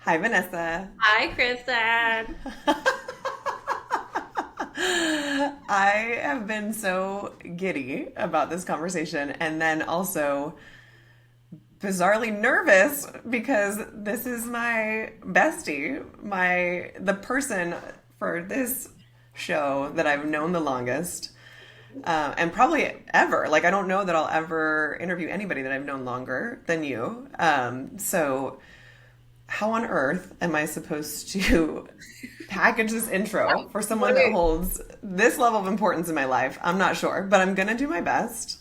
Hi, Vanessa. Hi, Kristen. I have been so giddy about this conversation and then also bizarrely nervous because this is my bestie, the person for this show that I've known the longest. And probably ever. Like, I don't know that I'll ever interview anybody that I've known longer than you. So how on earth am I supposed to package this intro for someone that Wait, holds this level of importance in my life? I'm not sure, but I'm gonna do my best.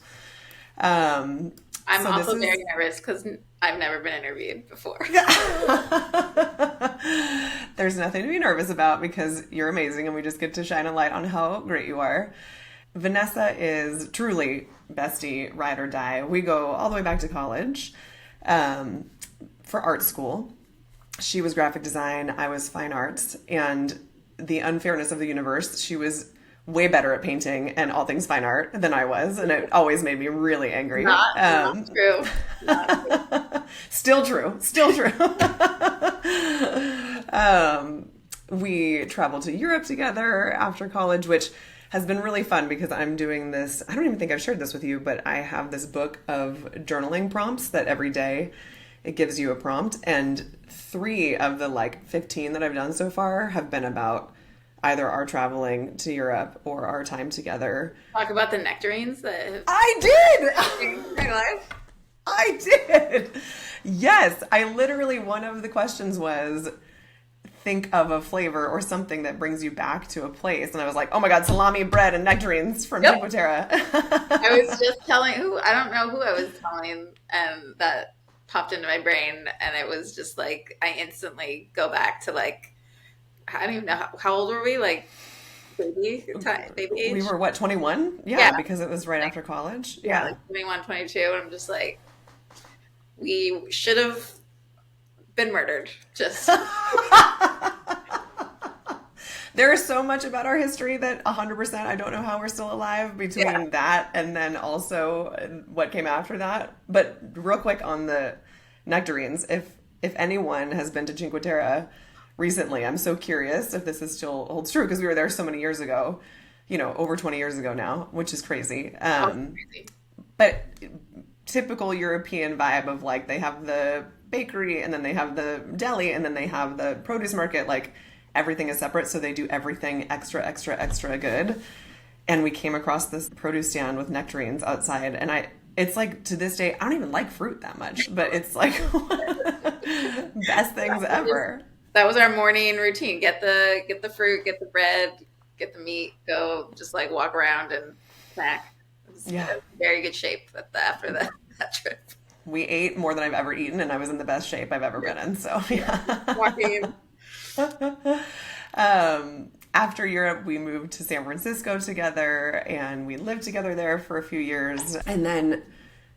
Um, I'm so this also is very nervous because I've never been interviewed before. there's nothing to be nervous about because you're amazing and we just get to shine a light on how great you are. Vanessa is truly bestie, ride or die. We go all the way back to college um, for art school. She was graphic design, I was fine arts, and the unfairness of the universe, she was way better at painting and all things fine art than I was, and it always made me really angry. Not true. Not true. Still true, still true. We traveled to Europe together after college, which has been really fun because I'm doing this. I don't even think I've shared this with you, but I have this book of journaling prompts that every day it gives you a prompt. And three of the like 15 that I've done so far have been about either our traveling to Europe or our time together. Talk about the nectarines that have I did! changed my life. I did! Yes, I literally, one of the questions was think of a flavor or something that brings you back to a place. And I was like, oh my God, salami, bread, and nectarines from Yep. Cinque Terre. I was just telling who, I don't know who I was telling, and that popped into my brain, and it was just like, I instantly go back to like, I don't even know how old were we? Like baby We age? were, what, 21? Yeah, Yeah. because it was right Like, after college. yeah, Yeah. like 21, 22. And I'm just like, we should have been murdered. Just There is so much about our history that 100% I don't know how we're still alive yeah, between that and then also what came after that. But real quick on the nectarines, if anyone has been to Cinque Terre recently, I'm so curious if this is still holds true because we were there so many years ago, over 20 years ago now, which is crazy. also crazy. But typical European vibe of like they have the bakery and then they have the deli and then they have the produce market, like everything is separate, so they do everything extra extra extra good. And we came across this produce stand with nectarines outside, and I it's like to this day I don't even like fruit that much, but it's like best things ever. That was our morning routine. Get the fruit, get the bread, get the meat, go just like walk around and snack. It was Yeah, in very good shape after that trip. we ate more than I've ever eaten and I was in the best shape I've ever Yeah, been in, so yeah. yeah. Walking. After Europe, we moved to San Francisco together and we lived together there for a few years. And then,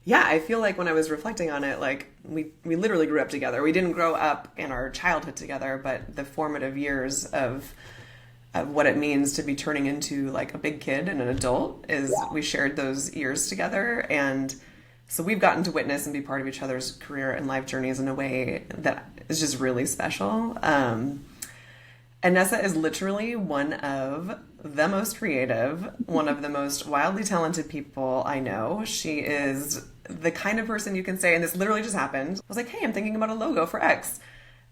yeah, I feel like when I was reflecting on it, like we literally grew up together. We didn't grow up in our childhood together, but the formative years of what it means to be turning into like a big kid and an adult is Yeah. we shared those years together. And so we've gotten to witness and be part of each other's career and life journeys in a way that is just really special. Anessa is literally one of the most creative, one of the most wildly talented people I know. She is the kind of person you can say, and this literally just happened. I was like, hey, I'm thinking about a logo for X.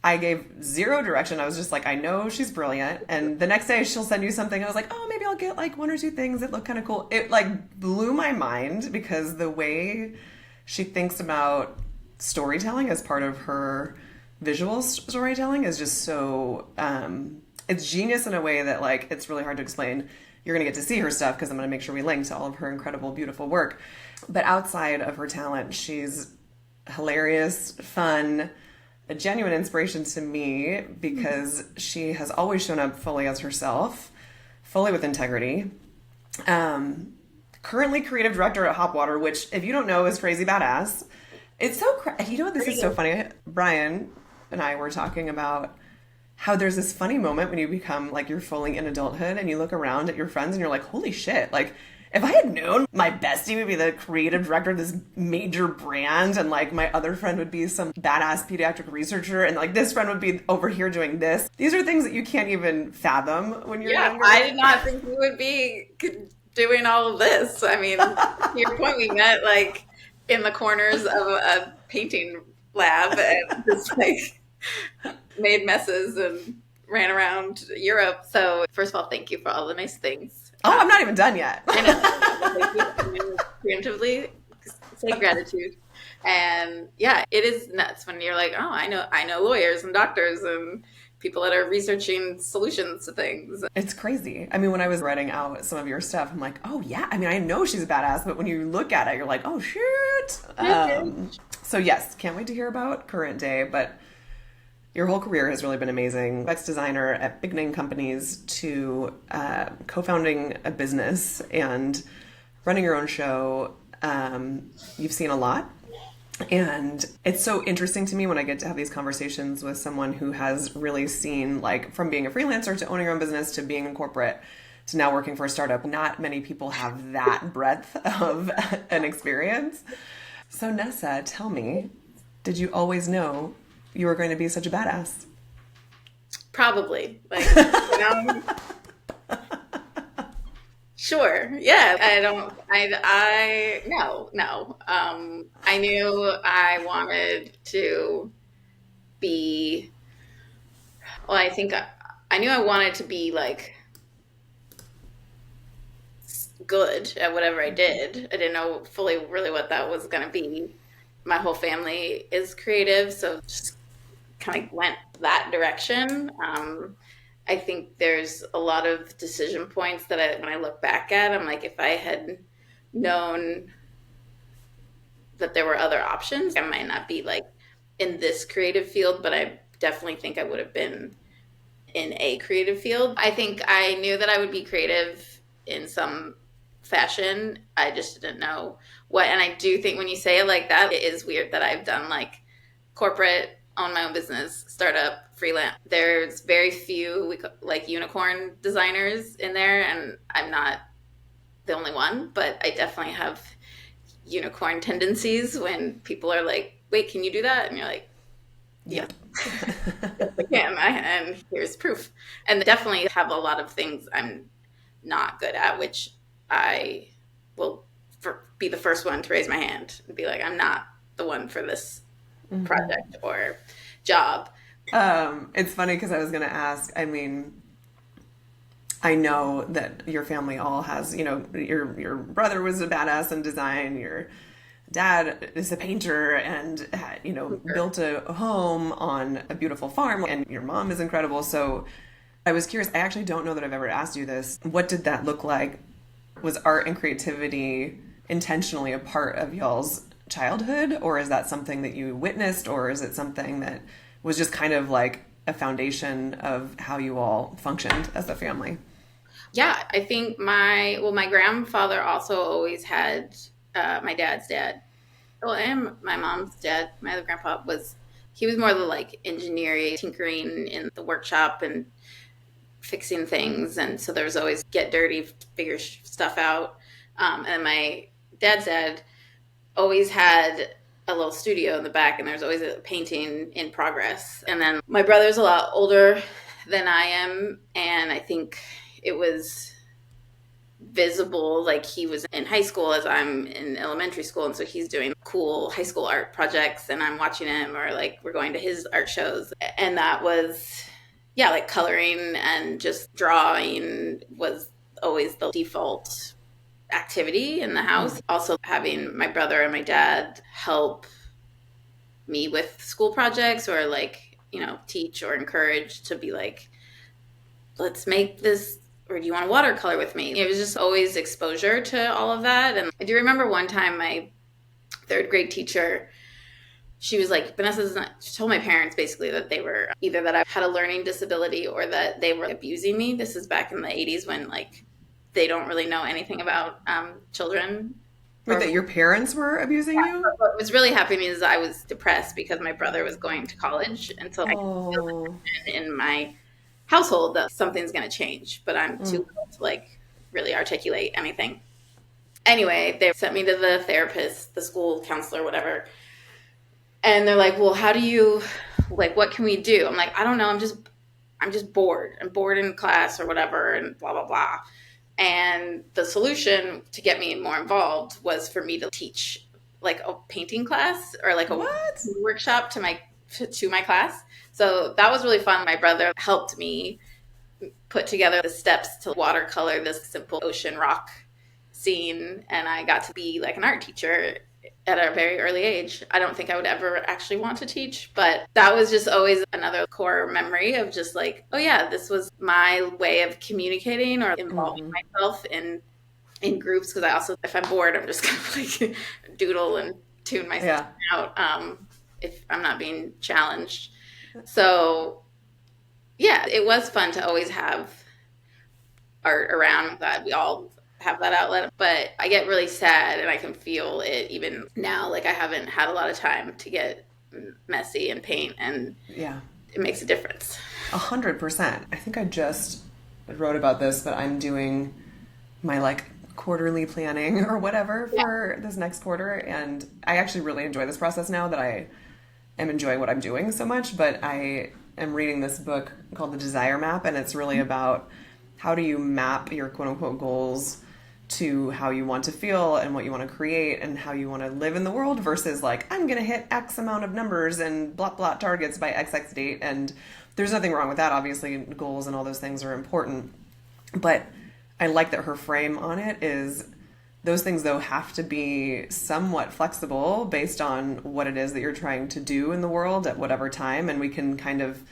I gave zero direction. I was just like, I know she's brilliant. And the next day she'll send you something. I was like, oh, maybe I'll get like one or two things that look kind of cool. It like blew my mind because the way she thinks about storytelling as part of her visual storytelling is just so it's genius in a way that like it's really hard to explain. You're gonna get to see her stuff because I'm gonna make sure we link to all of her incredible beautiful work, but outside of her talent she's hilarious, fun, a genuine inspiration to me because she has always shown up fully as herself, fully with integrity. Currently creative director at Hopwater, which if you don't know is crazy badass. It's so you know what, this is so funny. Brian and I were talking about how there's this funny moment when you become like you're fully in adulthood and you look around at your friends and you're like, holy shit, like if I had known my bestie would be the creative director of this major brand, and like my other friend would be some badass pediatric researcher, and like this friend would be over here doing this. These are things that you can't even fathom when you're younger. I did not think we would be doing all of this. I mean, to your point, we met like in the corners of a painting lab and just like made messes and ran around Europe. So first of all, thank you for all the nice things. Oh, I'm not even done yet. I know. Thank you. Preemptively say gratitude. And yeah, it is nuts when you're like, oh, I know lawyers and doctors and people that are researching solutions to things. It's crazy. I mean, when I was writing out some of your stuff, I'm like, oh yeah, I mean, I know she's a badass, but when you look at it, you're like, oh shit. So yes, can't wait to hear about current day, but your whole career has really been amazing. UX designer at big name companies to co-founding a business and running your own show. You've seen a lot. And it's so interesting to me when I get to have these conversations with someone who has really seen, like, from being a freelancer to owning your own business to being in corporate to now working for a startup. Not many people have that breadth of an experience. So Nessa, tell me, did you always know you were going to be such a badass? Probably. Like, sure. Yeah. No. I knew I wanted to be, well, I knew I wanted to be like good at whatever I did. I didn't know fully really what that was going to be. My whole family is creative, so just kind of went that direction. I think there's a lot of decision points that when I look back at, I'm like, if I had known that there were other options, I might not be like in this creative field, but I definitely think I would have been in a creative field. I think I knew that I would be creative in some fashion. I just didn't know what. And I do think when you say it like that, it is weird that I've done like corporate, own my own business, startup, freelance. There's very few like unicorn designers in there, and I'm not the only one, but I definitely have unicorn tendencies when people are like, wait, can you do that? And you're like, yeah, yes, I can. And here's proof. And definitely have a lot of things I'm not good at, which I will be the first one to raise my hand and be like, I'm not the one for this project or job. It's funny because I was going to ask, I mean, I know that your family all has, you know, your brother was a badass in design, your dad is a painter and, you know, built a home on a beautiful farm, and your mom is incredible. So I was curious, I actually don't know that I've ever asked you this. What did that look like? Was art and creativity intentionally a part of y'all's childhood, or is that something that you witnessed, or is it something that was just kind of like a foundation of how you all functioned as a family? Yeah, I think my grandfather also always had my dad's dad, well, and my mom's dad. My other grandpa he was more the like engineering, tinkering in the workshop and fixing things, and so there was always get dirty, figure stuff out. And my dad's dad always had a little studio in the back, and there's always a painting in progress. And then my brother's a lot older than I am, and I think it was visible, like he was in high school as I'm in elementary school, and so he's doing cool high school art projects and I'm watching him, or like we're going to his art shows. And that was, yeah, like coloring and just drawing was always the default activity in the house. Also having my brother and my dad help me with school projects, or like, you know, teach or encourage to be like, let's make this, or do you want to watercolor with me? It was just always exposure to all of that. And I do remember one time my third grade teacher, she was like, she told my parents basically that they were either that I had a learning disability or that they were abusing me. This is back in the 80s when like they don't really know anything about children. Wait, that your parents were abusing you? What was really happening is I was depressed because my brother was going to college. And so I could feel in my household that something's going to change, but I'm too little to like really articulate anything. Anyway, they sent me to the therapist, the school counselor, whatever. And they're like, well, how do you, like, what can we do? I'm like, I don't know. I'm just bored. I'm bored in class or whatever, and blah, blah, blah. And the solution to get me more involved was for me to teach like a painting class or like a workshop to my class. So that was really fun. My brother helped me put together the steps to watercolor this simple ocean rock scene, and I got to be like an art teacher at a very early age. I don't think I would ever actually want to teach, but that was just always another core memory of just like, oh yeah, this was my way of communicating or involving myself in groups, because I also, if I'm bored, I'm just kind of like doodle and tune myself out if I'm not being challenged. So yeah, it was fun to always have art around. I'm glad we all have that outlet, but I get really sad and I can feel it even now. Like I haven't had a lot of time to get messy and paint, and it makes a difference. 100%. I think I just wrote about this, but I'm doing my like quarterly planning or whatever for this next quarter, and I actually really enjoy this process now that I am enjoying what I'm doing so much. But I am reading this book called The Desire Map, and it's really about how do you map your quote-unquote goals to how you want to feel and what you want to create and how you want to live in the world versus like, I'm going to hit X amount of numbers and blah, blah targets by XX date. And there's nothing wrong with that. Obviously, goals and all those things are important. But I like that her frame on it is those things, though, have to be somewhat flexible based on what it is that you're trying to do in the world at whatever time. And we can kind of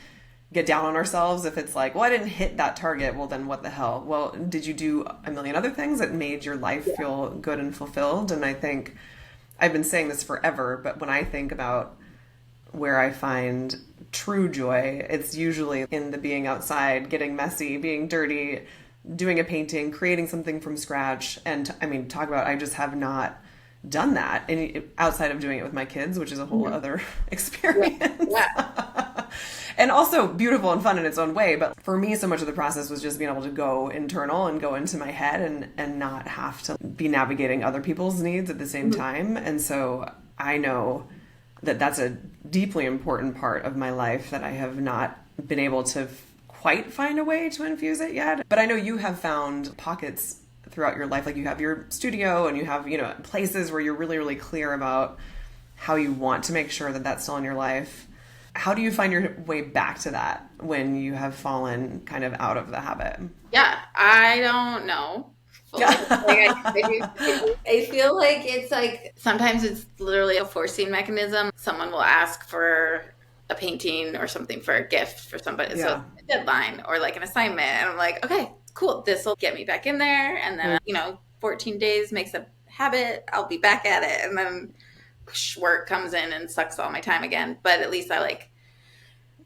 get down on ourselves if it's like, well, I didn't hit that target. Well, then what the hell? Well, did you do a million other things that made your life feel good and fulfilled? And I think I've been saying this forever, but when I think about where I find true joy, it's usually in the being outside, getting messy, being dirty, doing a painting, creating something from scratch. And I mean, talk about, I just have not done that outside of doing it with my kids, which is a whole other experience. And also beautiful and fun in its own way. But for me, so much of the process was just being able to go internal and go into my head and not have to be navigating other people's needs at the same time. And so I know that that's a deeply important part of my life that I have not been able to quite find a way to infuse it yet. But I know you have found pockets throughout your life, like you have your studio and you have, you know, places where you're really, really clear about how you want to make sure that that's still in your life. How do you find your way back to that when you have fallen kind of out of the habit? Yeah, I don't know. I feel like it's like sometimes it's literally a forcing mechanism. Someone will ask for a painting or something for a gift for somebody. So a deadline or like an assignment. And I'm like, okay, cool. This will get me back in there. And then, 14 days makes a habit. I'll be back at it. And then work comes in and sucks all my time again. But at least I like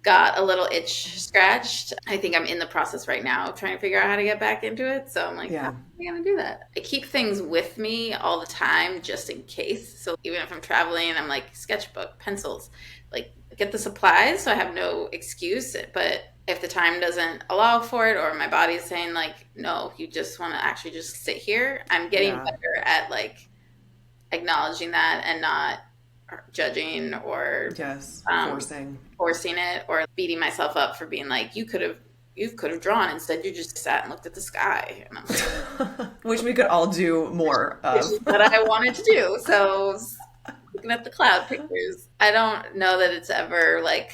got a little itch scratched. I think I'm in the process right now of trying to figure out how to get back into it. So I'm like, how am I going to do that? I keep things with me all the time just in case. So even if I'm traveling, I'm like sketchbook, pencils, like get the supplies so I have no excuse. But if the time doesn't allow for it or my body's saying like, no, you just want to actually just sit here, I'm getting better at like acknowledging that and not judging or forcing it or beating myself up for being like, you could have drawn, instead you just sat and looked at the sky. And I'm like, which we could all do more of. That I wanted to do. So looking at the cloud pictures, I don't know that it's ever like,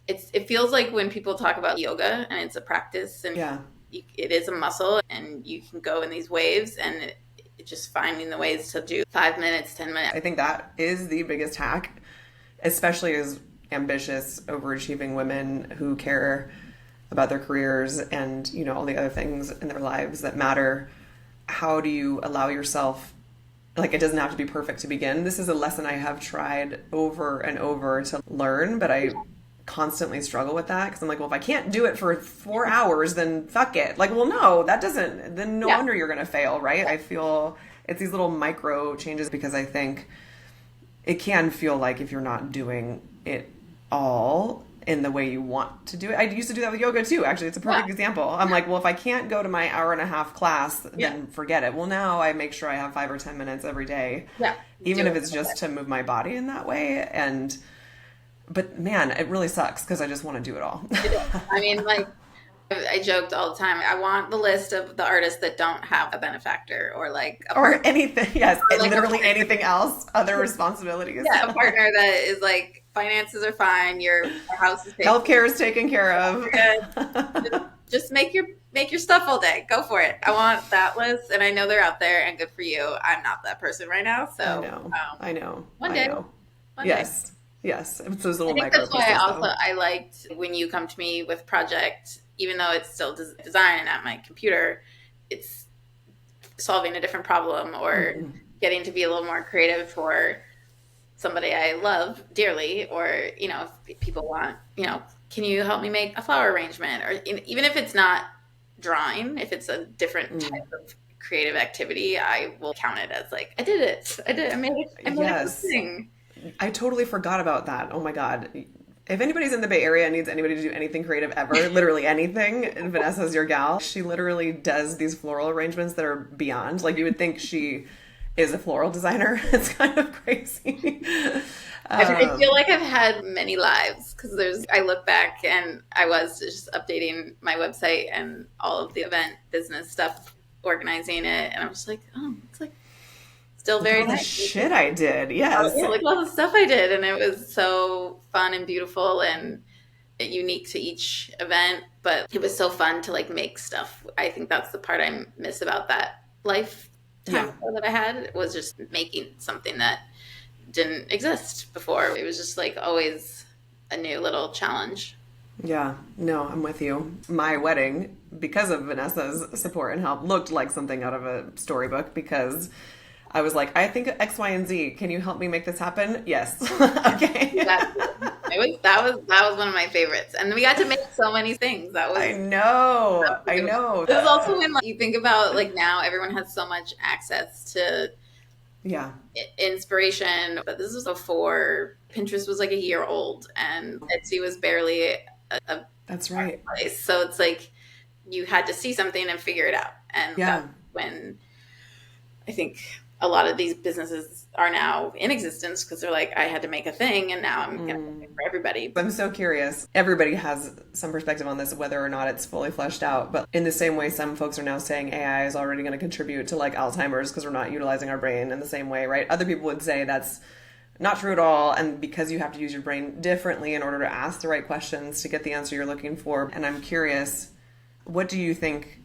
it feels like when people talk about yoga and it's a practice and it is a muscle and you can go in these waves and just finding the ways to do 5 minutes, 10 minutes. I think that is the biggest hack, especially as ambitious, overachieving women who care about their careers and, all the other things in their lives that matter. How do you allow yourself, like, it doesn't have to be perfect to begin. This is a lesson I have tried over and over to learn, but I constantly struggle with that because I'm like, well, if I can't do it for 4 hours, then fuck it. Like, well, no, that doesn't, then no wonder you're going to fail, right? I feel it's these little micro changes because I think it can feel like if you're not doing it all, in the way you want to do it. I used to do that with yoga too, actually. It's a perfect example. I'm like, well, if I can't go to my hour and a half class, then forget it. Well, now I make sure I have 5 or 10 minutes every day, even if it's just to move my body in that way. But man, it really sucks because I just want to do it all. I mean, like, I joked all the time. I want the list of the artists that don't have a benefactor or like or anything. Yes, or like literally anything else. Other responsibilities. Yeah, a partner that is like finances are fine. Your house is paid. Healthcare is taken care of. Just make your stuff all day. Go for it. I want that list, and I know they're out there. And good for you. I'm not that person right now, so I know. One day. Yes. Yes, it's those little micro pieces. That's why I liked when you come to me with project, even though it's still design and at my computer, it's solving a different problem or getting to be a little more creative for somebody I love dearly, or if people want, can you help me make a flower arrangement, or even if it's not drawing, if it's a different type of creative activity, I will count it as like I made it. I made a thing. I totally forgot about that. Oh my God. If anybody's in the Bay Area and needs anybody to do anything creative ever, literally anything, and Vanessa's your gal. She literally does these floral arrangements that are beyond. Like, you would think she is a floral designer. It's kind of crazy. I feel like I've had many lives because I look back and I was just updating my website and all of the event business stuff, organizing it. And I'm just like, oh, it's like, still very nice. Shit I did, yes. Like all the stuff I did, and it was so fun and beautiful and unique to each event. But it was so fun to like make stuff. I think that's the part I miss about that lifetime that I had, was just making something that didn't exist before. It was just like always a new little challenge. Yeah, no, I'm with you. My wedding, because of Vanessa's support and help, looked like something out of a storybook, because I was like, I think X, Y, and Z. Can you help me make this happen? Yes. Okay. That was one of my favorites, and we got to make so many things. I know. It was also when you think about like now everyone has so much access to inspiration. But this was before Pinterest was like a year old, and Etsy was barely a that's right. place. So it's like you had to see something and figure it out, and that's when I think a lot of these businesses are now in existence, because they're like, I had to make a thing and now I'm going to make it for everybody. I'm so curious. Everybody has some perspective on this, whether or not it's fully fleshed out. But in the same way, some folks are now saying AI is already going to contribute to like Alzheimer's because we're not utilizing our brain in the same way, right? Other people would say that's not true at all. And because you have to use your brain differently in order to ask the right questions to get the answer you're looking for. And I'm curious, what do you think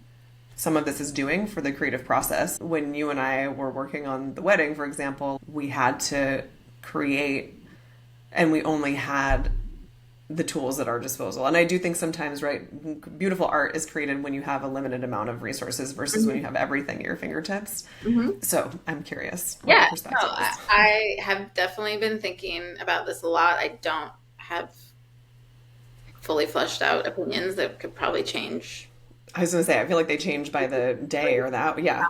some of this is doing for the creative process? When you and I were working on the wedding, for example, we had to create, and we only had the tools at our disposal. And I do think sometimes, right, beautiful art is created when you have a limited amount of resources versus when you have everything at your fingertips. So I'm curious. Yeah, I have definitely been thinking about this a lot. I don't have fully fleshed out opinions that could probably change. I was going to say, I feel like they change by the day or that. Yeah.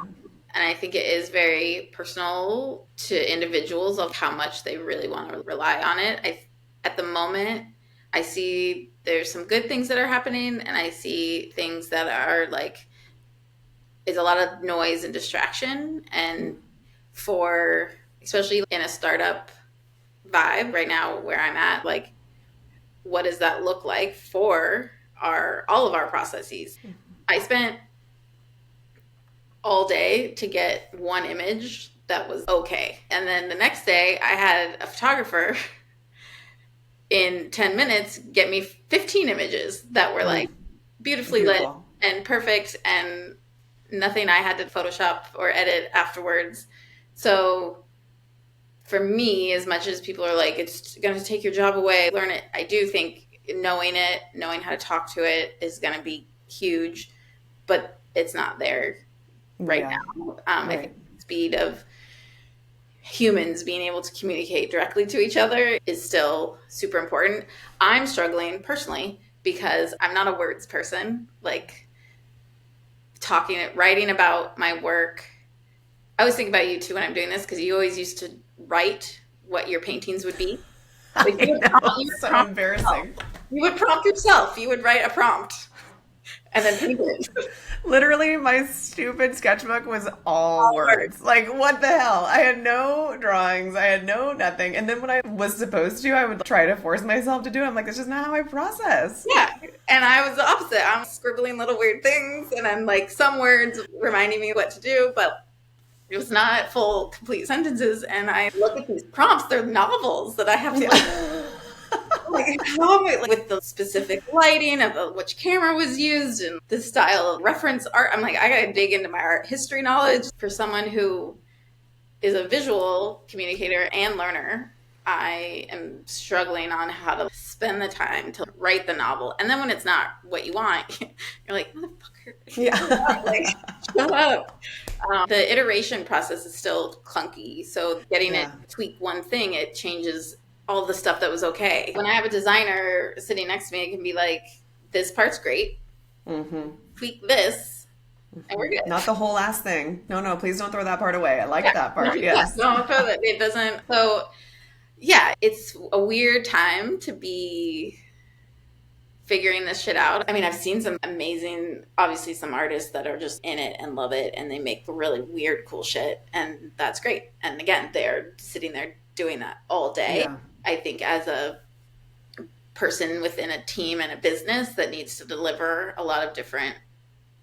And I think it is very personal to individuals of how much they really want to rely on it. At the moment, I see there's some good things that are happening, and I see things that are like, it's a lot of noise and distraction. And for, especially in a startup vibe right now where I'm at, like, what does that look like for all of our processes? I spent all day to get one image that was okay. And then the next day I had a photographer in 10 minutes get me 15 images that were like beautifully lit and perfect, and nothing I had to Photoshop or edit afterwards. So for me, as much as people are like, it's going to take your job away, learn it, I do think knowing how to talk to it is going to be huge, but it's not there right now. I think the speed of humans being able to communicate directly to each other is still super important. I'm struggling personally because I'm not a words person. Like writing about my work. I always think about you too when I'm doing this, because you always used to write what your paintings would be. Like, I know, it's so embarrassing. You would prompt yourself. You would write a prompt and then paint it. Literally, my stupid sketchbook was all words. Like, what the hell? I had no drawings. I had no nothing. And then when I was supposed to, I would try to force myself to do it. I'm like, that's just not how I process. Yeah. And I was the opposite. I'm scribbling little weird things and then like some words reminding me what to do, but it was not full, complete sentences. And I look at these prompts, they're novels that I have to like how am I, like, with the specific lighting of which camera was used and the style of reference art. I'm like, I gotta dig into my art history knowledge. For someone who is a visual communicator and learner, I am struggling on how to spend the time to write the novel. And then when it's not what you want, you're like, motherfucker, like, shut up. The iteration process is still clunky. So getting it to tweak one thing, it changes all the stuff that was okay. When I have a designer sitting next to me, it can be like, this part's great. Tweak this, and we're good. Not the whole last thing. No, please don't throw that part away. I like that part. Yes. Don't throw that. It doesn't. So, yeah, it's a weird time to be figuring this shit out. I mean, I've seen some amazing, obviously some artists that are just in it and love it, and they make really weird, cool shit, and that's great. And again, they're sitting there doing that all day. Yeah. I think as a person within a team and a business that needs to deliver a lot of different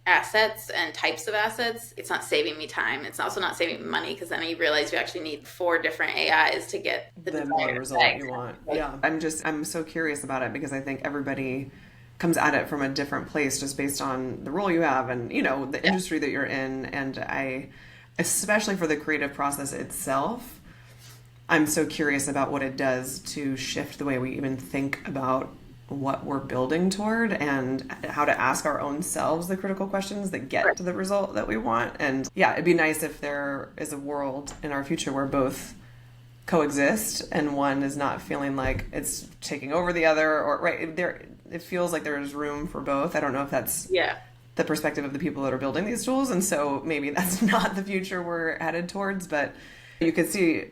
assets and types of assets, it's not saving me time. It's also not saving me money, because then you realize you actually need 4 different AIs to get the desired result you want. Yeah. I'm so curious about it, because I think everybody comes at it from a different place just based on the role you have and, you know, the industry that you're in. And especially for the creative process itself, I'm so curious about what it does to shift the way we even think about what we're building toward and how to ask our own selves the critical questions that get to the result that we want. And yeah, it'd be nice if there is a world in our future where both coexist and one is not feeling like it's taking over the other, or it feels like there's room for both. I don't know if that's the perspective of the people that are building these tools, and so maybe that's not the future we're headed towards. But you could see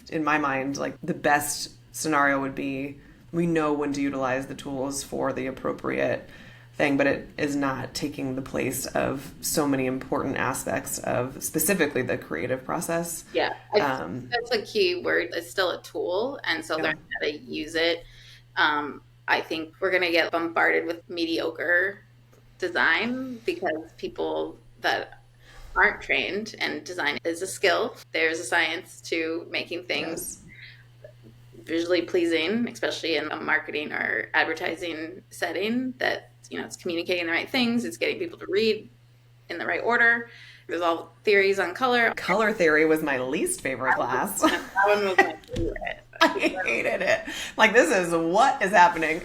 in my mind, like, the best scenario would be we know when to utilize the tools for the appropriate thing, but it is not taking the place of so many important aspects of specifically the creative process. Yeah, that's a key word. It's still a tool, and so learning how to use it. I think we're going to get bombarded with mediocre design because people that aren't trained, and design is a skill. There's a science to making things visually pleasing, especially in a marketing or advertising setting, that, you know, it's communicating the right things, it's getting people to read in the right order. There's all theories on color. Color theory was my least favorite class. That one was my favorite. I hated it. Like, this is what is happening.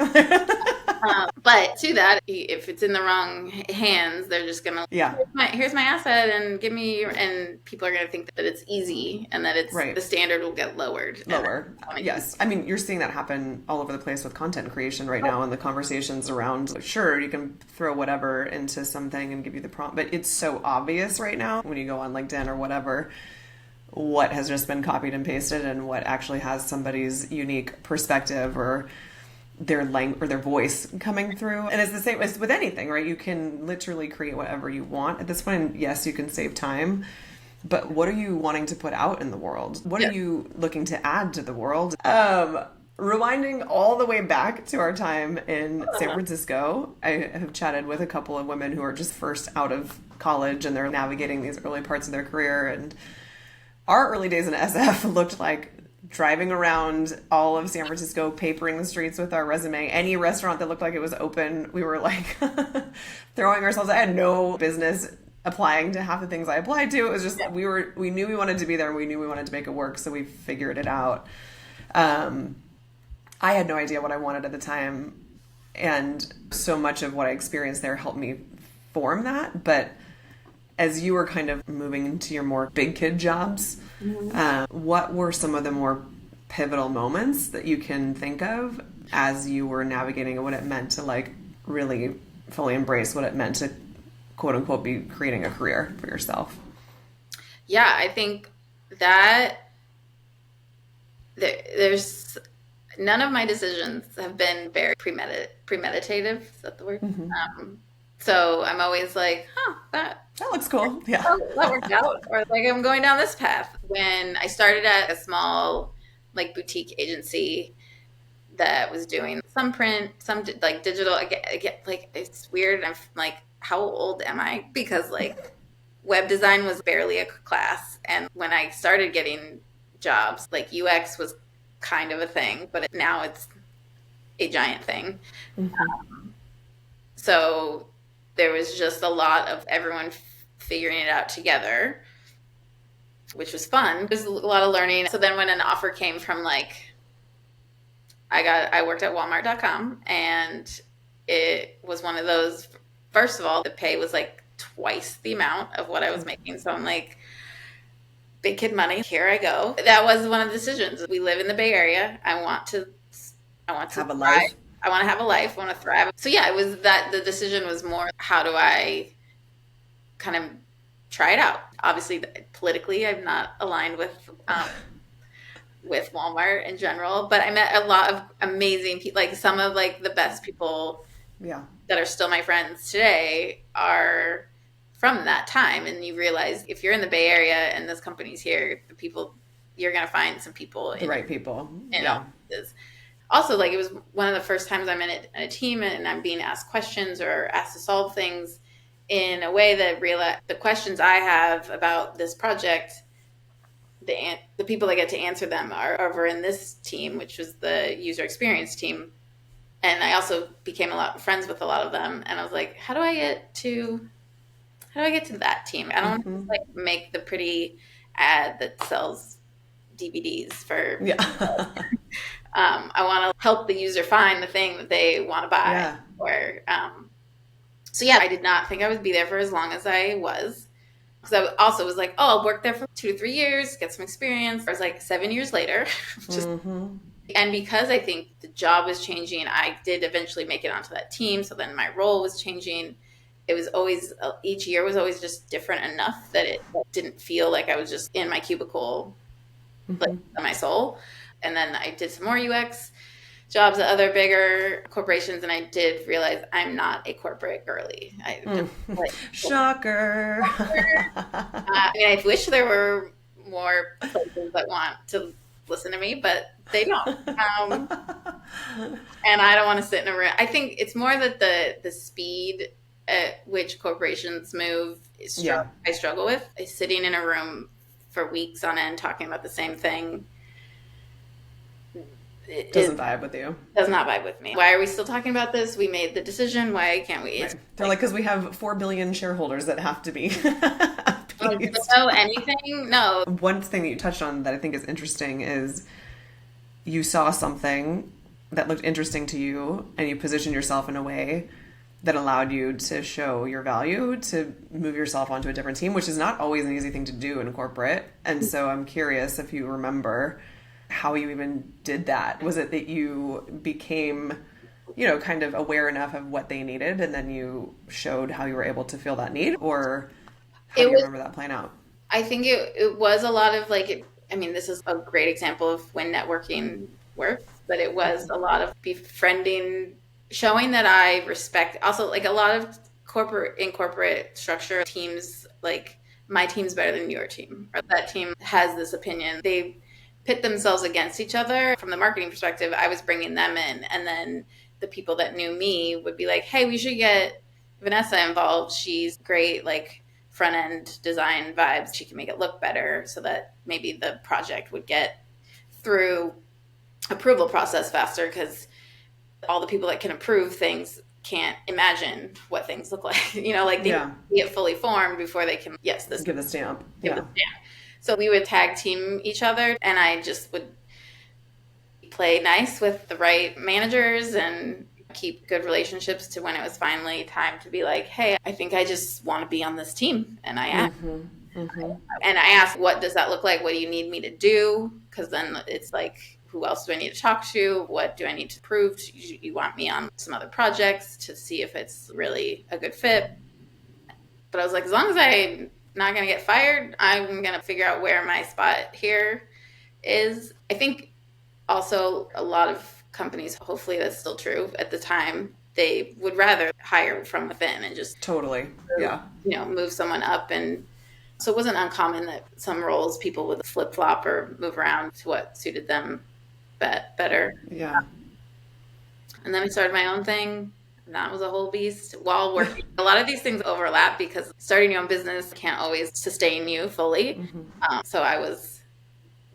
But to that, if it's in the wrong hands, they're just gonna here's my asset and give me, and people are gonna think that it's easy and that it's the standard will get lowered. Yes. I mean, you're seeing that happen all over the place with content creation right now, and the conversations around, sure, you can throw whatever into something and give you the prompt, but it's so obvious right now when you go on LinkedIn or whatever what has just been copied and pasted and what actually has somebody's unique perspective or their language or their voice coming through. And it's the same as with anything, right? You can literally create whatever you want at this point. And yes, you can save time, but what are you wanting to put out in the world? What are you looking to add to the world? Rewinding all the way back to our time in San Francisco, I have chatted with a couple of women who are just first out of college and they're navigating these early parts of their career. And our early days in SF looked like driving around all of San Francisco, papering the streets with our resume. Any restaurant that looked like it was open, we were like throwing ourselves. I had no business applying to half the things I applied to. It was just, we knew we wanted to be there and we knew we wanted to make it work. So we figured it out. I had no idea what I wanted at the time. And so much of what I experienced there helped me form that. But as you were kind of moving into your more big kid jobs, what were some of the more pivotal moments that you can think of as you were navigating what it meant to, like, really fully embrace what it meant to, quote unquote, be creating a career for yourself? Yeah, I think that there's none of my decisions have been very premeditative. Is that the word? So I'm always like, huh, That looks cool. Yeah. that worked out. Or like, I'm going down this path. When I started at a small, like, boutique agency that was doing some print, some like digital, I get like, it's weird. I'm like, how old am I? Because like web design was barely a class. And when I started getting jobs, like UX was kind of a thing, but now it's a giant thing. So there was just a lot of everyone figuring it out together, which was fun. There's a lot of learning. So then when an offer came from like, I worked at Walmart.com, and it was one of those, first of all, the pay was like twice the amount of what I was making. So I'm like, big kid money, here I go. That was one of the decisions. We live in the Bay Area. I want to have a life. I want to have a life. I want to thrive. So yeah, it was that the decision was more, how do I kind of try it out? Obviously, politically, I'm not aligned with Walmart in general, but I met a lot of amazing people. Like some of like the best people that are still my friends today are from that time. And you realize if you're in the Bay Area and this company's here, the people, you're going to find some people, the right people. Offices. Also, like, it was one of the first times I'm in a team and I'm being asked questions or asked to solve things in a way that the questions I have about this project, the people that get to answer them are over in this team, which was the user experience team. And I also became a lot friends with a lot of them. And I was like, how do I get to that team? I don't want to like make the pretty ad that sells DVDs for. Yeah. I want to help the user find the thing that they want to buy. Yeah. Or so yeah, I did not think I would be there for as long as I was. Because I also was like, oh, I'll work there for 2 to 3 years, get some experience. I was like 7 years later. And because I think the job was changing, I did eventually make it onto that team. So then my role was changing. It was always, each year was always just different enough that it didn't feel like I was just in my cubicle, like in my soul. And then I did some more UX jobs at other bigger corporations, and I did realize I'm not a corporate girly. Shocker. I mean, I wish there were more places that want to listen to me, but they don't. And I don't want to sit in a room. I think it's more that the speed at which corporations move is I struggle with. Sitting in a room for weeks on end talking about the same thing. It doesn't vibe with you. Does not vibe with me. Why are we still talking about this? We made the decision. Why can't we? Right. They're like, because we have 4 billion shareholders that have to be. Don't know anything? No. One thing that you touched on that I think is interesting is you saw something that looked interesting to you and you positioned yourself in a way that allowed you to show your value, to move yourself onto a different team, which is not always an easy thing to do in corporate. And so I'm curious if you remember how you even did that. Was it that you became, kind of aware enough of what they needed and then you showed how you were able to fill that need? Or how do you remember that playing out? I think it was a lot of like, this is a great example of when networking works, but it was a lot of befriending, showing that I respect, also like a lot of corporate structure teams, like my team's better than your team, or that team has this opinion. They pit themselves against each other. From the marketing perspective, I was bringing them in, and then the people that knew me would be like, hey, we should get Vanessa involved. She's great, like front end design vibes. She can make it look better so that maybe the project would get through approval process faster, because all the people that can approve things can't imagine what things look like. They get fully formed before they can, give the stamp. So we would tag team each other, and I just would play nice with the right managers and keep good relationships to when it was finally time to be like, hey, I think I just want to be on this team. And I asked. And I asked, what does that look like? What do you need me to do? Because then it's like, who else do I need to talk to? What do I need to prove? You want me on some other projects to see if it's really a good fit? But I was like, as long as I'm not going to get fired, I'm going to figure out where my spot here is. I think Also, a lot of companies, hopefully that's still true at the time, they would rather hire from within and just Totally. Yeah. move someone up. And so it wasn't uncommon that some roles people would flip flop or move around to what suited them better. Yeah. And then I started my own thing. And that was a whole beast while working. A lot of these things overlap because starting your own business can't always sustain you fully. So I was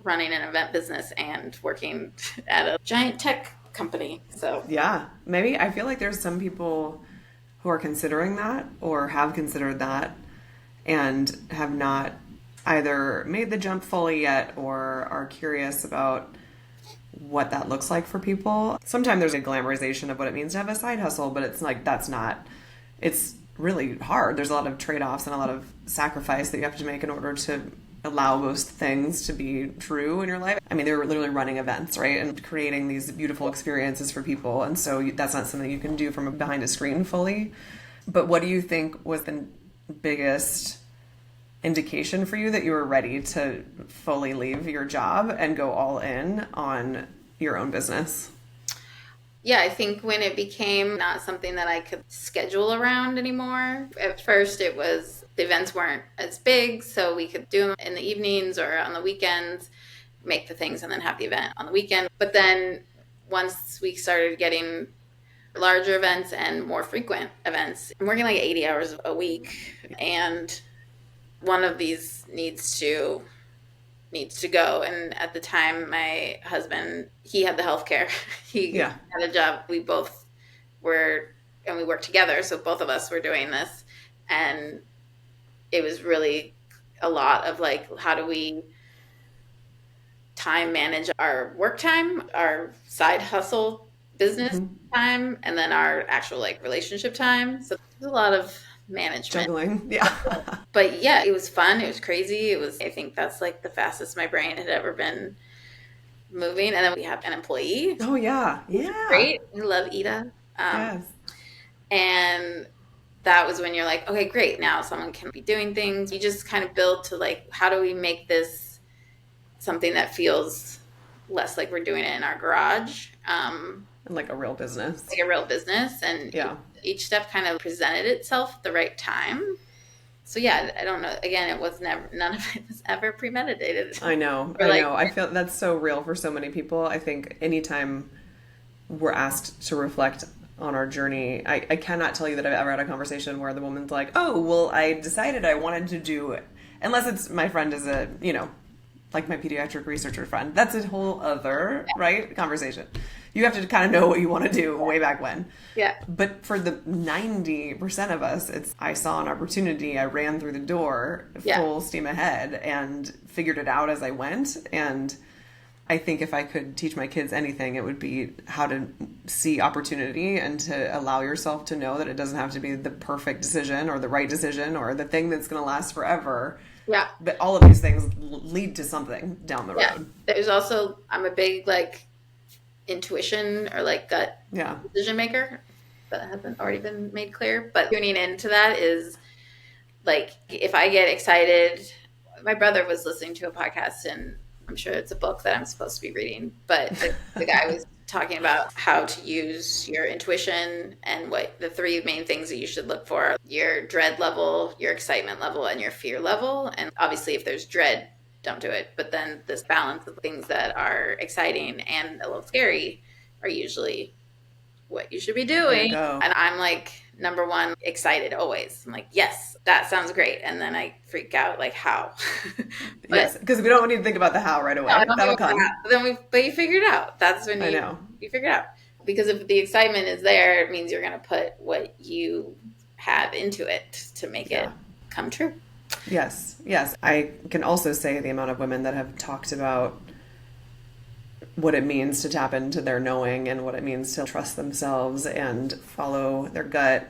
running an event business and working at a giant tech company. So yeah, maybe I feel like there's some people who are considering that or have considered that and have not either made the jump fully yet or are curious about what that looks like for people. Sometimes there's a glamorization of what it means to have a side hustle, but it's like it's really hard. There's a lot of trade-offs and a lot of sacrifice that you have to make in order to allow those things to be true in your life. I mean, they were literally running events, right? And creating these beautiful experiences for people. And so that's not something you can do from behind a screen fully. But what do you think was the biggest indication for you that you were ready to fully leave your job and go all in on your own business? Yeah, I think when it became not something that I could schedule around anymore, at first it was the events weren't as big, so we could do them in the evenings or on the weekends, make the things and then have the event on the weekend. But then once we started getting larger events and more frequent events, I'm working like 80 hours a week, and one of these needs to go. And at the time, my husband, he had the healthcare. He had a job. We both were, and we worked together. So both of us were doing this. And it was really a lot of like, how do we time manage our work time, our side hustle business time, and then our actual like relationship time. So there's a lot of management. Juggling. Yeah. But yeah, it was fun. It was crazy. I think that's like the fastest my brain had ever been moving. And then we have an employee. Oh yeah. Yeah. Great. We love Ida. Yes. And that was when you're like, okay, great. Now someone can be doing things. You just kind of build to like, how do we make this something that feels less like we're doing it in our garage? Like a real business. Like a real business. And each step kind of presented itself at the right time. So yeah, I don't know. Again, it was none of it was ever premeditated. I know. I feel that's so real for so many people. I think anytime we're asked to reflect on our journey, I cannot tell you that I've ever had a conversation where the woman's like, oh, well, I decided I wanted to do it. Unless it's my friend is a, like my pediatric researcher friend. That's a whole other, right, conversation. You have to kind of know what you want to do way back when. Yeah. But for the 90% of us, it's I saw an opportunity, I ran through the door, full steam ahead, and figured it out as I went. And I think if I could teach my kids anything, it would be how to see opportunity and to allow yourself to know that it doesn't have to be the perfect decision or the right decision or the thing that's going to last forever. Yeah. But all of these things lead to something down the road. There's also, I'm a big intuition or gut decision maker. That hasn't already been made clear. But tuning into that is if I get excited, my brother was listening to a podcast, and I'm sure it's a book that I'm supposed to be reading, but the guy was talking about how to use your intuition and what the three main things that you should look for: your dread level, your excitement level, and your fear level. And obviously if there's dread, don't do it. But then this balance of things that are exciting and a little scary are usually what you should be doing. And I'm number one, excited always. I'm like, yes, that sounds great. And then I freak out, how? Yes, because we don't need to think about the how right away. That'll come. But you figure it out. That's when you figure it out. Because if the excitement is there, it means you're going to put what you have into it to make it come true. Yes. I can also say the amount of women that have talked about what it means to tap into their knowing and what it means to trust themselves and follow their gut.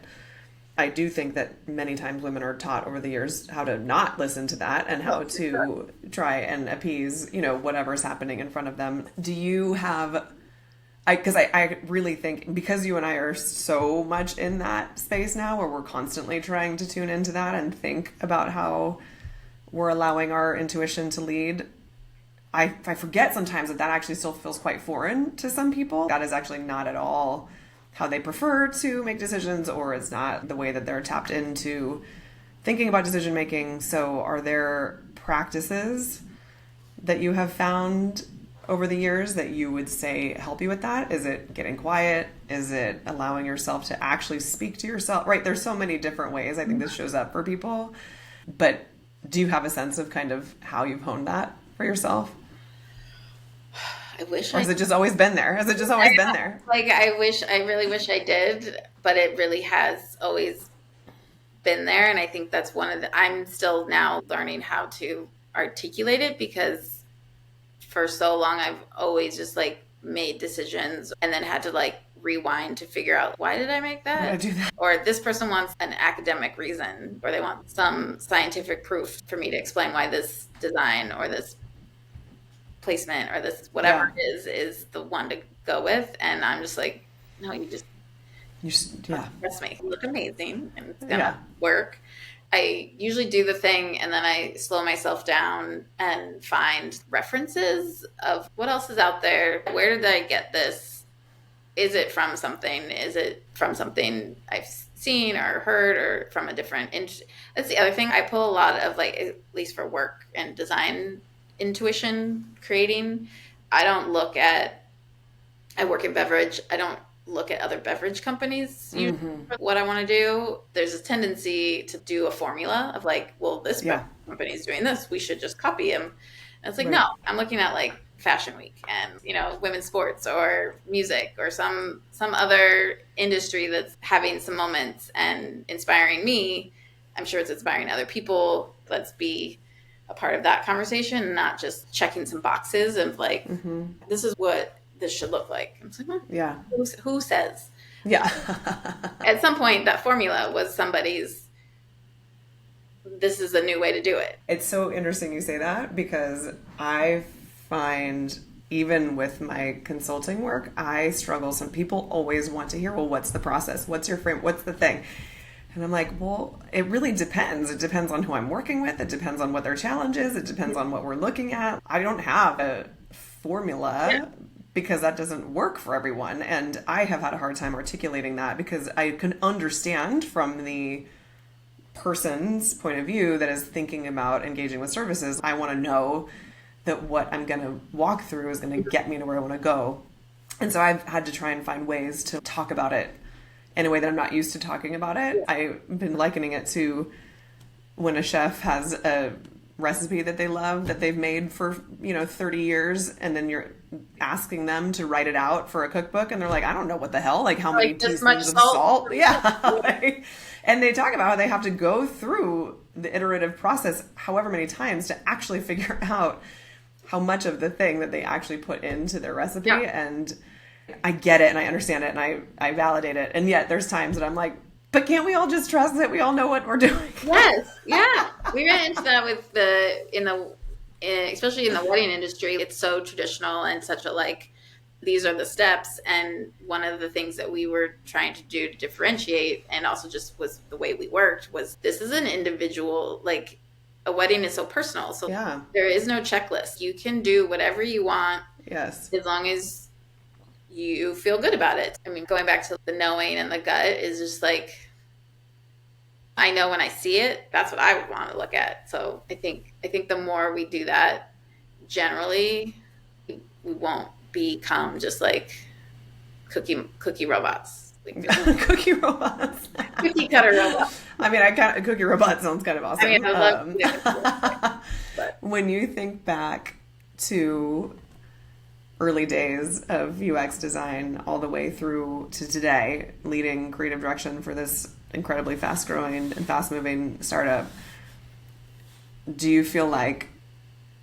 I do think that many times women are taught over the years how to not listen to that and how to try and appease, whatever's happening in front of them. Do you have, because I really think, because you and I are so much in that space now where we're constantly trying to tune into that and think about how we're allowing our intuition to lead, I forget sometimes that actually still feels quite foreign to some people. That is actually not at all how they prefer to make decisions, or it's not the way that they're tapped into thinking about decision making. So are there practices that you have found over the years that you would say help you with that? Is it getting quiet? Is it allowing yourself to actually speak to yourself? Right. There's so many different ways I think this shows up for people. But do you have a sense of kind of how you've honed that for yourself? I wish. Or has it just always been there? Has it just always been there? Like, I really wish I did, but it really has always been there. And I think that's I'm still now learning how to articulate it, because for so long I've always just like made decisions and then had to like rewind to figure out, why did I make that? Why did I do that? Or this person wants an academic reason, or they want some scientific proof for me to explain why this design or this placement or this whatever it is the one to go with. And I'm just like, no, you just trust me, look amazing and it's gonna work. I usually do the thing and then I slow myself down and find references of what else is out there. Where did I get this? Is it from something? Is it from something I've seen or heard, or from a different That's the other thing. I pull a lot of, like, at least for work and design intuition creating. I work in beverage. I don't look at other beverage companies what I want to do. There's a tendency to do a formula of like, well, this company is doing this, we should just copy him. And it's like, no, I'm looking at like Fashion Week and, you know, women's sports or music or some other industry that's having some moments and inspiring me. I'm sure it's inspiring other people. Let's be a part of that conversation and not just checking some boxes of like, this is what this should look like. I'm like, who says? Yeah. At some point, that formula was somebody's, this is a new way to do it. It's so interesting you say that, because I find even with my consulting work, I struggle. Some people always want to hear, well, what's the process? What's your frame? What's the thing? And I'm like, well, it really depends. It depends on who I'm working with. It depends on what their challenge is. It depends on what we're looking at. I don't have a formula because that doesn't work for everyone. And I have had a hard time articulating that, because I can understand from the person's point of view that is thinking about engaging with services. I want to know that what I'm going to walk through is going to get me to where I want to go. And so I've had to try and find ways to talk about it in a way that I'm not used to talking about it. I've been likening it to when a chef has a recipe that they love, that they've made for, 30 years, and then you're asking them to write it out for a cookbook, and they're like, I don't know what the hell, like how many teaspoons of salt. Yeah. And they talk about how they have to go through the iterative process however many times to actually figure out how much of the thing that they actually put into their recipe. And I get it and I understand it and I validate it. And yet there's times that I'm like, but can't we all just trust that we all know what we're doing? Yes. Yeah. We ran into that with especially in the wedding industry. It's so traditional and such a like, these are the steps. And one of the things that we were trying to do to differentiate, and also just was the way we worked, was this is an individual, like a wedding is so personal. So there is no checklist. You can do whatever you want. Yes. As long as you feel good about it. I mean, going back to the knowing and the gut is just like, I know when I see it, that's what I would want to look at. So I think the more we do that, generally, we won't become just like cookie robots. Cookie robots. Cookie cutter robots. I mean, cookie robot sounds kind of awesome. I mean, I love but when you think back to early days of UX design all the way through to today, leading creative direction for this incredibly fast-growing and fast-moving startup, do you feel like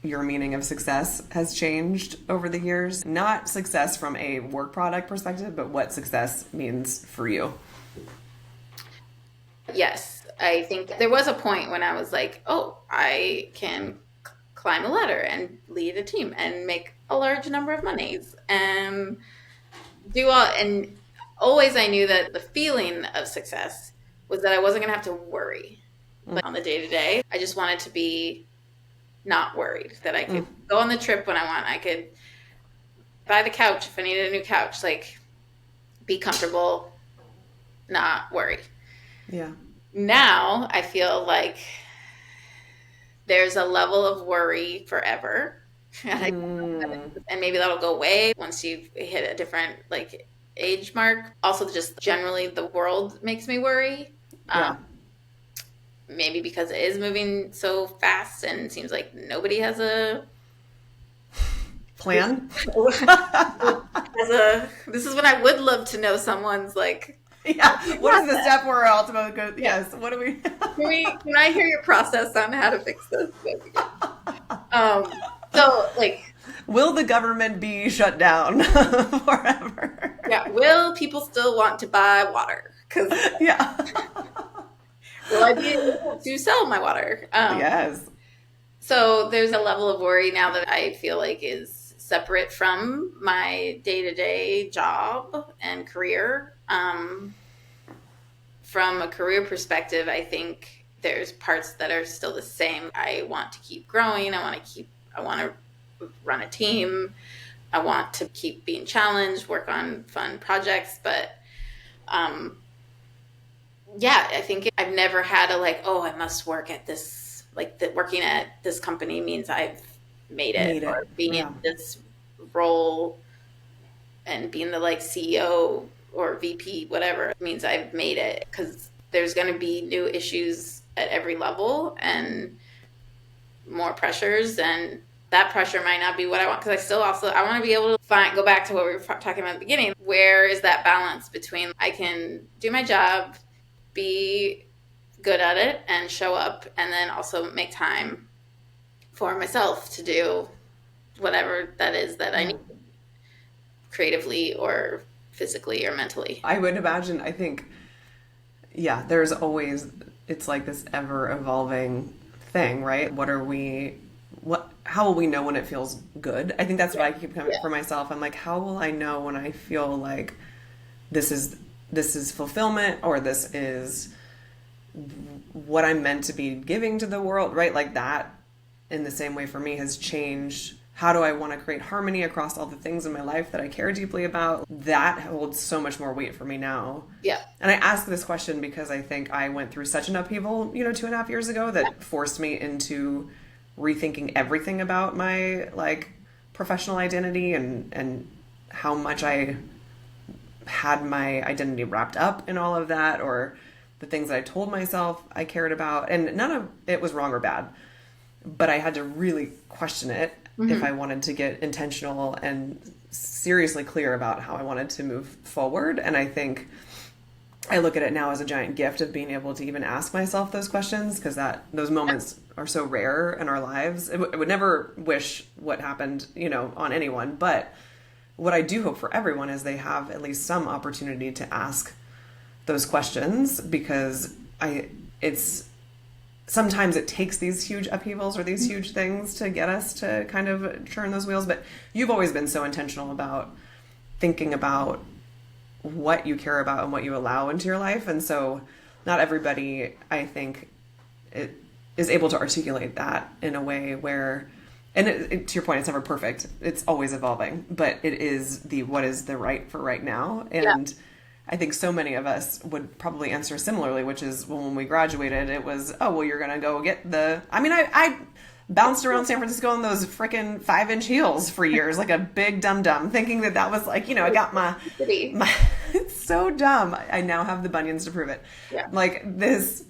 your meaning of success has changed over the years? Not success from a work product perspective, but what success means for you. Yes. I think there was a point when I was like, oh, I can climb a ladder and lead a team and make a large number of monies and do all. And always I knew that the feeling of success was that I wasn't going to have to worry on the day-to-day. I just wanted to be not worried, that I could go on the trip when I want. I could buy the couch if I needed a new couch, like be comfortable, not worried. Yeah. Now I feel like there's a level of worry forever. And maybe that'll go away once you hit a different like age mark. Also, just generally the world makes me worry. Yeah. Maybe because it is moving so fast and it seems like nobody has a plan. This is when I would love to know someone's like, yeah, what is the step where ultimately goes? Yes, what do we? Can I hear your process on how to fix this? So like, will the government be shut down forever? Yeah, will people still want to buy water? Because yeah, will I be able to sell my water? Yes. So there's a level of worry now that I feel like is separate from my day-to-day job and career. From a career perspective, I think there's parts that are still the same. I want to keep growing. I want to run a team. I want to keep being challenged, work on fun projects. But yeah, I think I've never had a like, oh, I must work at this, like that working at this company means I've made it. Or being in this role and being the like CEO or VP, whatever, means I've made it, because there's going to be new issues at every level and more pressures, and that pressure might not be what I want, because I want to be able to go back to what we were talking about at the beginning. Where is that balance between I can do my job, be good at it and show up, and then also make time for myself to do whatever that is that I need, creatively or physically or mentally. I would imagine, I think, yeah, there's always, it's like this ever evolving thing, right? How will we know when it feels good? I think that's what I keep coming for myself. I'm like, how will I know when I feel like this is fulfillment, or this is what I'm meant to be giving to the world, right? Like that, in the same way for me, has changed. How do I want to create harmony across all the things in my life that I care deeply about? That holds so much more weight for me now. Yeah. And I ask this question because I think I went through such an upheaval, 2.5 years ago, that forced me into rethinking everything about my like professional identity and how much I had my identity wrapped up in all of that, or the things that I told myself I cared about. And none of it was wrong or bad, but I had to really question it if I wanted to get intentional and seriously clear about how I wanted to move forward. And I think I look at it now as a giant gift of being able to even ask myself those questions, because those moments are so rare in our lives. I would never wish what happened, on anyone, but what I do hope for everyone is they have at least some opportunity to ask those questions, because sometimes it takes these huge upheavals or these huge things to get us to kind of turn those wheels. But you've always been so intentional about thinking about what you care about and what you allow into your life. And so not everybody, I think, is able to articulate that in a way where, and to your point, it's never perfect. It's always evolving, but it is what is the right for right now. And I think so many of us would probably answer similarly, which is, well, when we graduated, it was, oh, well, you're going to go get I bounced around San Francisco in those freaking 5-inch heels for years, like a big dum-dum, thinking that was like, I got my it's so dumb. I now have the bunions to prove it. Yeah. Like this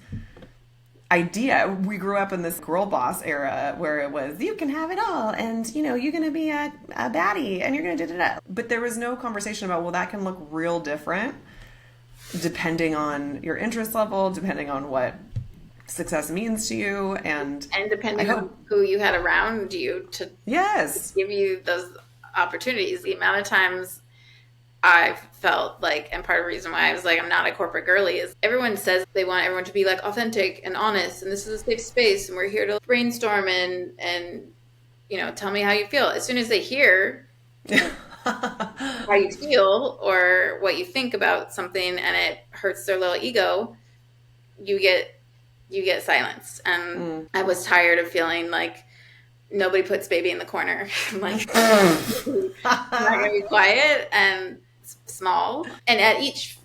idea, we grew up in this girl boss era where it was, you can have it all, and you're going to be a baddie, and you're going to da-da-da. But there was no conversation about, well, that can look real different depending on your interest level, depending on what success means to you, and depending on who you had around you to give you those opportunities. The amount of times I felt like, and part of the reason why I was like, I'm not a corporate girly, is everyone says they want everyone to be like authentic and honest, and this is a safe space, and we're here to brainstorm and tell me how you feel. As soon as they hear how you feel or what you think about something, and it hurts their little ego, you get silenced. And I was tired of feeling like nobody puts baby in the corner. Like, I'm not going to be quiet and small. And at each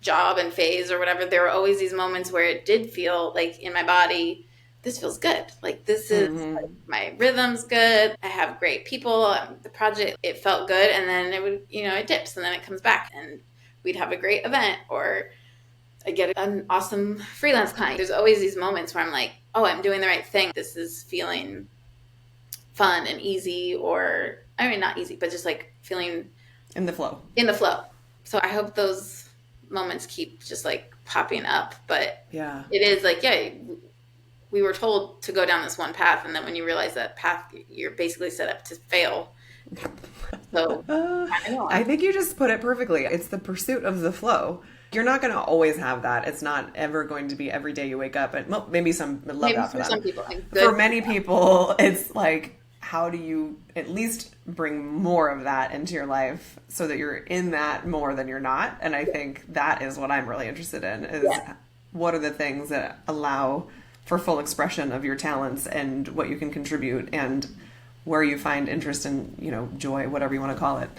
job and phase or whatever, there were always these moments where it did feel like in my body, this feels good. Like, this is like, my rhythm's good. I have great people. The project, it felt good. And then it would, it dips and then it comes back and we'd have a great event, or I get an awesome freelance client. There's always these moments where I'm like, oh, I'm doing the right thing. This is feeling fun and easy, or, I mean, not easy, but just like feeling in the flow. So I hope those moments keep just like popping up. But yeah, it is like, we were told to go down this one path, and then when you realize that path, you're basically set up to fail. So I think you just put it perfectly. It's the pursuit of the flow. You're not going to always have that. It's not ever going to be every day you wake up. And well, maybe some love maybe that for them. Some people, for many people, it's like, how do you at least bring more of that into your life so that you're in that more than you're not? And I think that is what I'm really interested in, is what are the things that allow for full expression of your talents and what you can contribute and where you find interest and, joy, whatever you want to call it.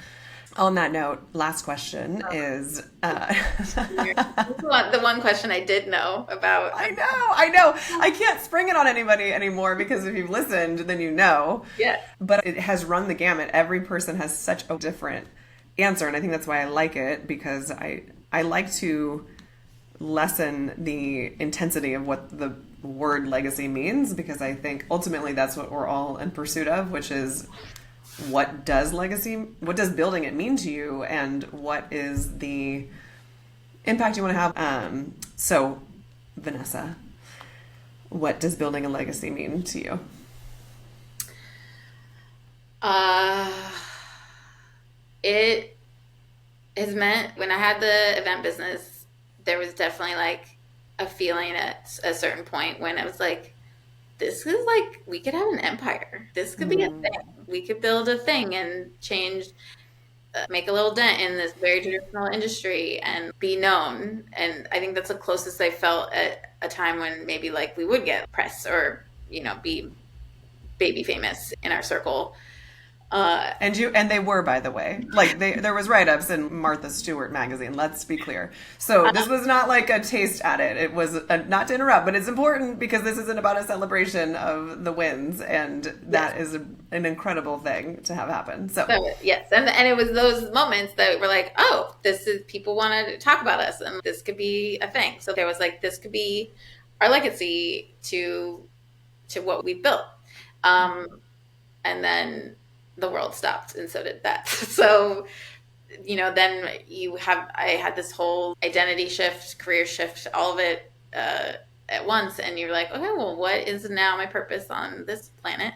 On that note, last question is... the one question I did know about. I know. I can't spring it on anybody anymore because if you've listened, then you know. Yeah. But it has run the gamut. Every person has such a different answer, and I think that's why I like it, because I like to lessen the intensity of what the word legacy means, because I think ultimately that's what we're all in pursuit of, which is what does building it mean to you, and what is the impact you want to have. So Vanessa, what does building a legacy mean to you? It has meant, when I had the event business, there was definitely like a feeling at a certain point when I was like, this is like, we could have an empire. This could be a thing. We could build a thing and change, make a little dent in this very traditional industry and be known. And I think that's the closest I felt at a time when maybe like we would get press or, be baby famous in our circle. And they were, by the way, like there was write-ups in Martha Stewart magazine. Let's be clear. So this was not like a taste at it. It was not to interrupt, but it's important because this isn't about a celebration of the wins, and that is an incredible thing to have happen. So yes, and it was those moments that were like, oh, this is, people want to talk about us, and this could be a thing. So there was like, this could be our legacy to what we built, and then the world stopped, and so did that. So, then I had this whole identity shift, career shift, all of it at once. And you're like, okay, well, what is now my purpose on this planet?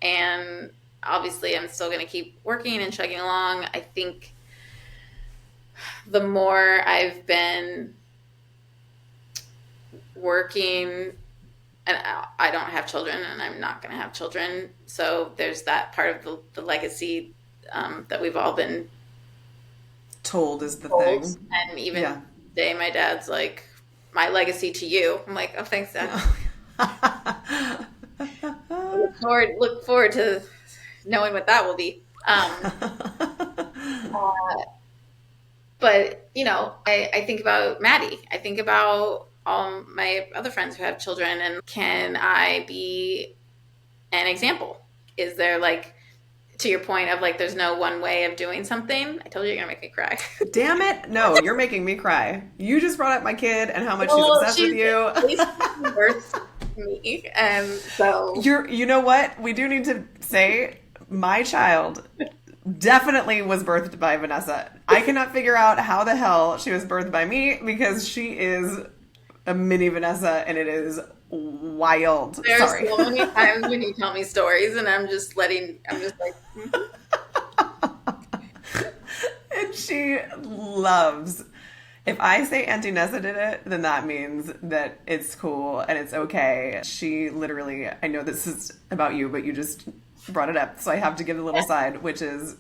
And obviously I'm still going to keep working and chugging along. I think the more I've been working, and I don't have children, and I'm not going to have children. So there's that part of the legacy that we've all been told is the thing. And even today, my dad's like, my legacy to you. I'm like, oh, thanks, Dad. Look forward to knowing what that will be. But, I think about Maddie. I think about all my other friends who have children, and can I be an example? Is there, like, to your point of like, there's no one way of doing something? I told you you're gonna make me cry. Damn it. No, you're making me cry. You just brought up my kid and how much she's obsessed with you. At least she's birthed me. And so you know what? We do need to say my child definitely was birthed by Vanessa. I cannot figure out how the hell she was birthed by me, because she is a mini Vanessa, and it is wild. There's so many times when you tell me stories and I'm just like, And she loves, if I say Auntie Nessa did it, then that means that it's cool and it's okay. She literally, I know this is about you, but you just brought it up, so I have to give a little side, which is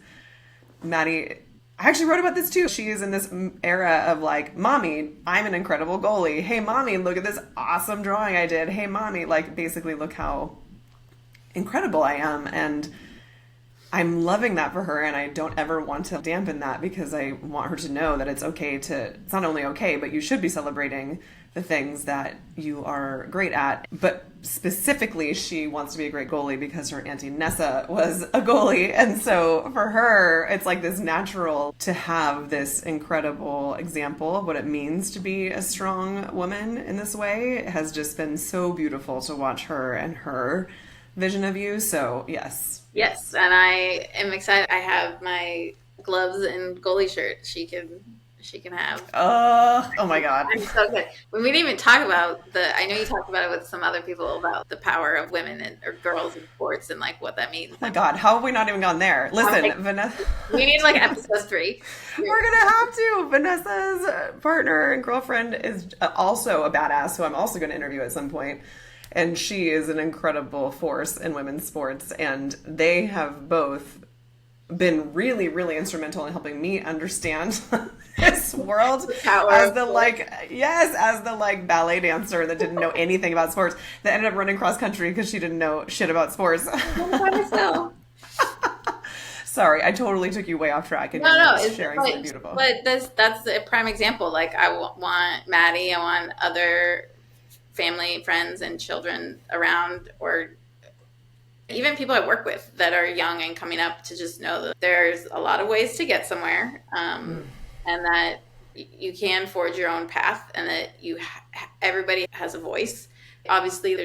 Maddie. I actually wrote about this too. She is in this era of like, mommy, I'm an incredible goalie. Hey, mommy, look at this awesome drawing I did. Hey, mommy, like, basically look how incredible I am. And I'm loving that for her, and I don't ever want to dampen that, because I want her to know that it's not only okay, but you should be celebrating the things that you are great at. But specifically, she wants to be a great goalie because her auntie Nessa was a goalie. And so for her, it's like this natural to have this incredible example of what it means to be a strong woman in this way. It has just been so beautiful to watch her and her vision of you. So yes. Yes, and I am excited. I have my gloves and goalie shirt. She can have. Oh my God. I'm so good. We didn't even talk about I know you talked about it with some other people about the power of women or girls in sports and like what that means. Oh my God, how have we not even gone there? Listen, Vanessa. We need like episode 3. We're going to have to. Vanessa's partner and girlfriend is also a badass, who I'm also going to interview at some point. And she is an incredible force in women's sports. And they have both been really, really instrumental in helping me understand this world as the ballet dancer that didn't know anything about sports, that ended up running cross country because she didn't know shit about sports. Sorry, I totally took you way off track. And it's sharing something beautiful. But that's a prime example. Like I want Maddie, I want other family, friends, and children around, or even people I work with that are young and coming up, to just know that there's a lot of ways to get somewhere, and that you can forge your own path, and that everybody has a voice. Obviously,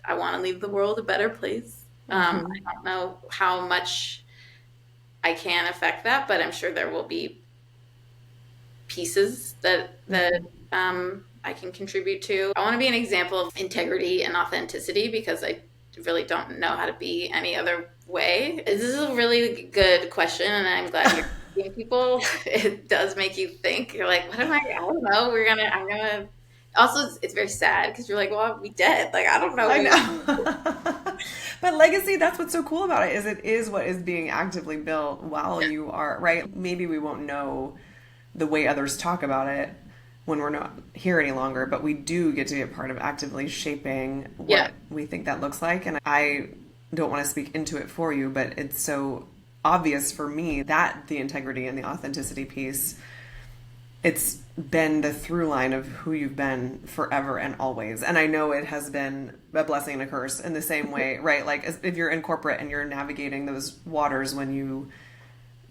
I want to leave the world a better place. I don't know how much I can affect that, but I'm sure there will be pieces that I can contribute to. I want to be an example of integrity and authenticity, because I really don't know how to be any other way. This is a really good question, and I'm glad you're asking people. It does make you think. You're like, what am I don't know. I'm gonna. Also, it's very sad because you're like, well, I'll be dead. Like, I don't know. I know. But legacy, that's what's so cool about it is what is being actively built while you are, right? Maybe we won't know the way others talk about it when we're not here any longer, but we do get to be a part of actively shaping what we think that looks like. And I don't want to speak into it for you, but it's so obvious for me that the integrity and the authenticity piece, it's been the through line of who you've been forever and always. And I know it has been a blessing and a curse in the same way, right? Like if you're in corporate and you're navigating those waters when you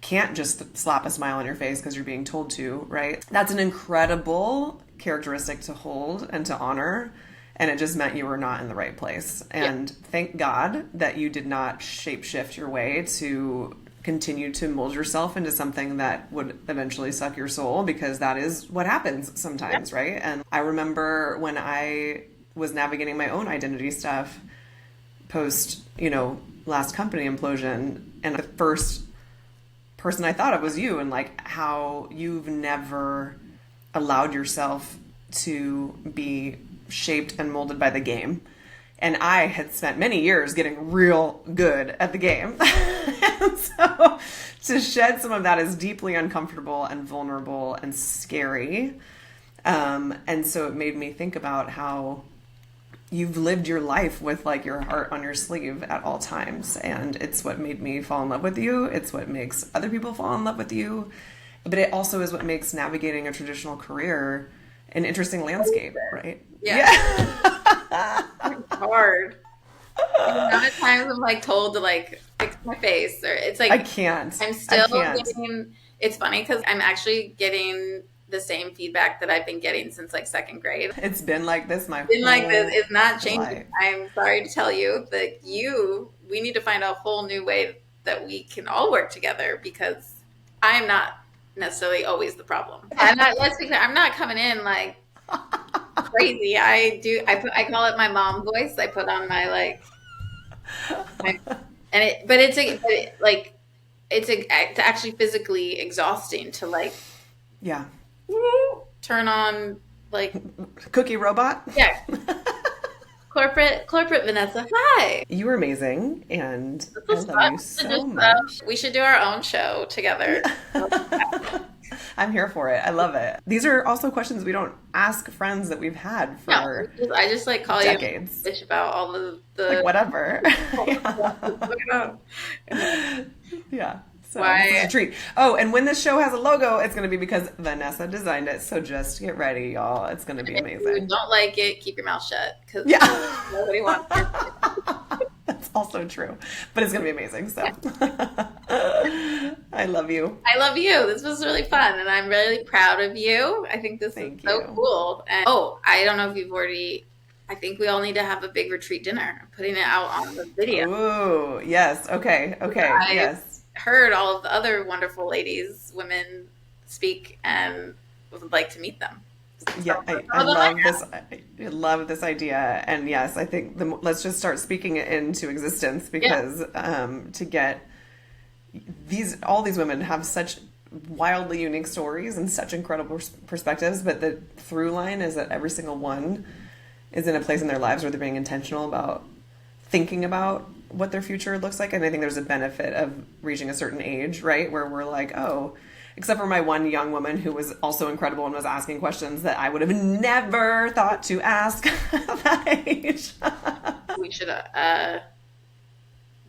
can't just slap a smile on your face because you're being told to, right? That's an incredible characteristic to hold and to honor. And it just meant you were not in the right place. And thank God that you did not shapeshift your way to continue to mold yourself into something that would eventually suck your soul, because that is what happens sometimes, right? And I remember when I was navigating my own identity stuff post, last company implosion, and the first person I thought of was you, and like how you've never allowed yourself to be shaped and molded by the game. And I had spent many years getting real good at the game. And so to shed some of that is deeply uncomfortable and vulnerable and scary. And so it made me think about how you've lived your life with like your heart on your sleeve at all times. And it's what made me fall in love with you. It's what makes other people fall in love with you. But it also is what makes navigating a traditional career an interesting landscape, right? Yeah. It's hard. The amount of times I'm like told to like fix my face, or it's like I can't. I'm still getting. It's funny because I'm actually getting the same feedback that I've been getting since like second grade. It's been like this, It's not changing. Life. I'm sorry to tell you that we need to find a whole new way that we can all work together, because I'm not necessarily always the problem. Let's be clear, I'm not coming in like crazy. I call it my mom voice. I put on my it's actually physically exhausting to like turn on like cookie robot. Yeah. Corporate Vanessa. Hi. You were amazing, and I love you so much. We should do our own show together. I'm here for it. I love it. These are also questions we don't ask friends that we've had for I just like call decades. You bitch about all the like whatever. Yeah. So this is a treat. Oh, and when this show has a logo, it's going to be because Vanessa designed it. So just get ready, y'all. It's going to be amazing. If you don't like it, keep your mouth shut. Because nobody wants it. That's also true. But it's going to be amazing. So I love you. I love you. This was really fun. And I'm really proud of you. I think this is so cool. And I don't know if you've already... I think we all need to have a big retreat dinner. I'm putting it out on the video. Ooh, yes. Okay. Yes. Heard all of the other wonderful women speak, and would like to meet them. Yeah, I love this. I love this idea, and yes, I think let's just start speaking it into existence because to get all these women have such wildly unique stories and such incredible perspectives, but the through line is that every single one is in a place in their lives where they're being intentional about thinking about what their future looks like. And I think there's a benefit of reaching a certain age, right? Where we're like, oh, except for my one young woman who was also incredible and was asking questions that I would have never thought to ask at that age. We should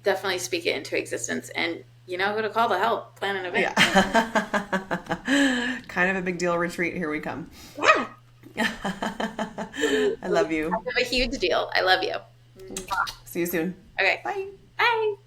definitely speak it into existence, and you know who to call to help plan an event. Yeah. Kind of a big deal retreat. Here we come. Yeah. I love you. I have a huge deal. I love you. See you soon. Okay. Bye. Bye.